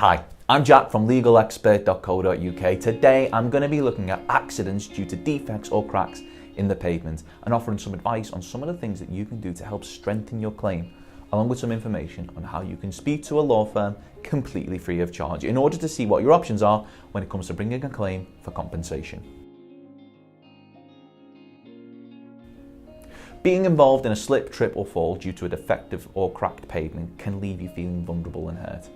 Hi, I'm Jack from legalexpert.co.uk. Today I'm going to be looking at accidents due to defects or cracks in the pavement and offering some advice on some of the things that you can do to help strengthen your claim, along with some information on how you can speak to a law firm completely free of charge in order to see what your options are when it comes to bringing a claim for compensation. Being involved in a slip, trip or fall due to a defective or cracked pavement can leave you feeling vulnerable and hurt.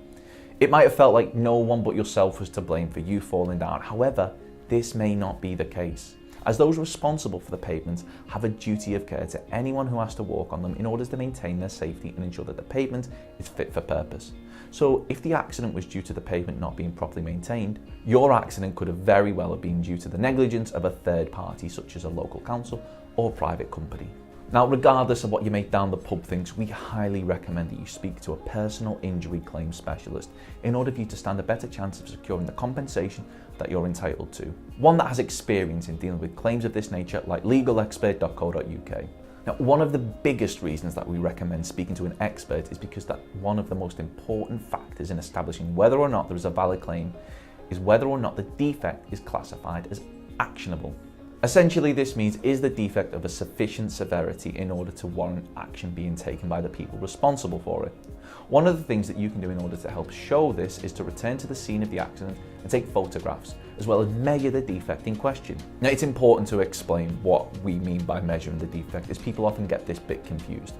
It might have felt like no one but yourself was to blame for you falling down. However, this may not be the case, as those responsible for the pavements have a duty of care to anyone who has to walk on them in order to maintain their safety and ensure that the pavement is fit for purpose. So if the accident was due to the pavement not being properly maintained, your accident could have very well have been due to the negligence of a third party, such as a local council or private company. Now, regardless of what your mate down the pub thinks, we highly recommend that you speak to a personal injury claim specialist in order for you to stand a better chance of securing the compensation that you're entitled to. One that has experience in dealing with claims of this nature, like legalexpert.co.uk. Now, one of the biggest reasons that we recommend speaking to an expert is because that one of the most important factors in establishing whether or not there is a valid claim is whether or not the defect is classified as actionable. Essentially, this means, is the defect of a sufficient severity in order to warrant action being taken by the people responsible for it? One of the things that you can do in order to help show this is to return to the scene of the accident and take photographs, as well as measure the defect in question. Now, it's important to explain what we mean by measuring the defect, as people often get this bit confused.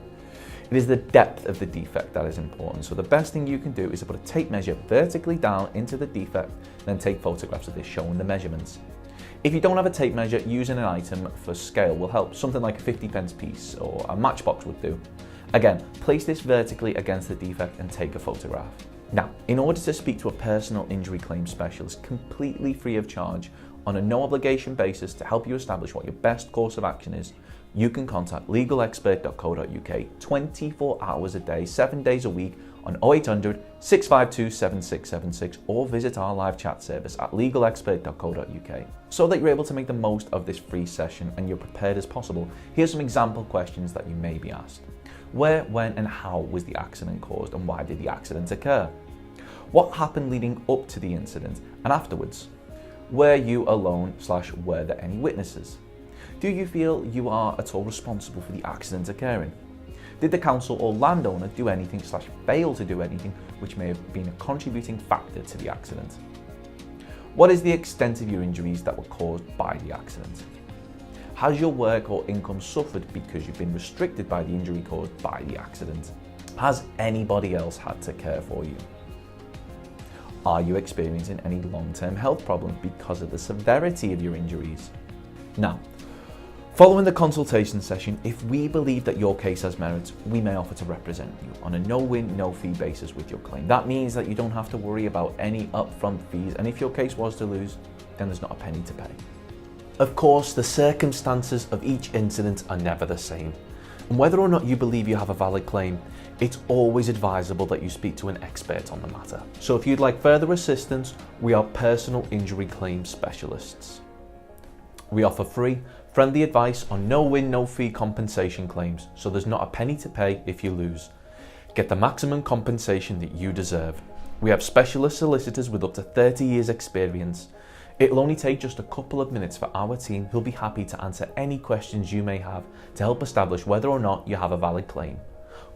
It is the depth of the defect that is important, so the best thing you can do is to put a tape measure vertically down into the defect, then take photographs of this showing the measurements. If you don't have a tape measure, using an item for scale will help. Something like a 50p piece or a matchbox would do. Again, place this vertically against the defect and take a photograph. Now, in order to speak to a personal injury claim specialist completely free of charge on a no obligation basis to help you establish what your best course of action is, you can contact legalexpert.co.uk 24 hours a day, 7 days a week on 0800 652 7676 or visit our live chat service at legalexpert.co.uk. So that you're able to make the most of this free session and you're prepared as possible, here's some example questions that you may be asked. Where, when and how was the accident caused, and why did the accident occur? What happened leading up to the incident and afterwards? Were you alone / were there any witnesses? Do you feel you are at all responsible for the accident occurring? Did the council or landowner do anything / fail to do anything which may have been a contributing factor to the accident? What is the extent of your injuries that were caused by the accident? Has your work or income suffered because you've been restricted by the injury caused by the accident? Has anybody else had to care for you? Are you experiencing any long-term health problems because of the severity of your injuries? Now, following the consultation session, if we believe that your case has merit, we may offer to represent you on a no-win, no-fee basis with your claim. That means that you don't have to worry about any upfront fees, and if your case was to lose, then there's not a penny to pay. Of course, the circumstances of each incident are never the same, and whether or not you believe you have a valid claim, it's always advisable that you speak to an expert on the matter. So if you'd like further assistance, we are personal injury claim specialists. We offer free, friendly advice on no-win, no-fee compensation claims, so there's not a penny to pay if you lose. Get the maximum compensation that you deserve. We have specialist solicitors with up to 30 years experience. It'll only take just a couple of minutes for our team who'll be happy to answer any questions you may have to help establish whether or not you have a valid claim.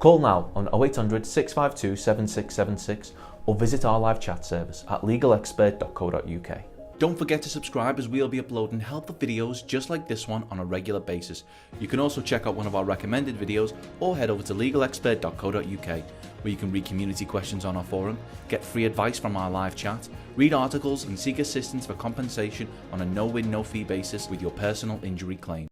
Call now on 0800 652 7676 or visit our live chat service at legalexpert.co.uk. Don't forget to subscribe, as we'll be uploading helpful videos just like this one on a regular basis. You can also check out one of our recommended videos or head over to legalexpert.co.uk, where you can read community questions on our forum, get free advice from our live chat, read articles and seek assistance for compensation on a no-win, no-fee basis with your personal injury claim.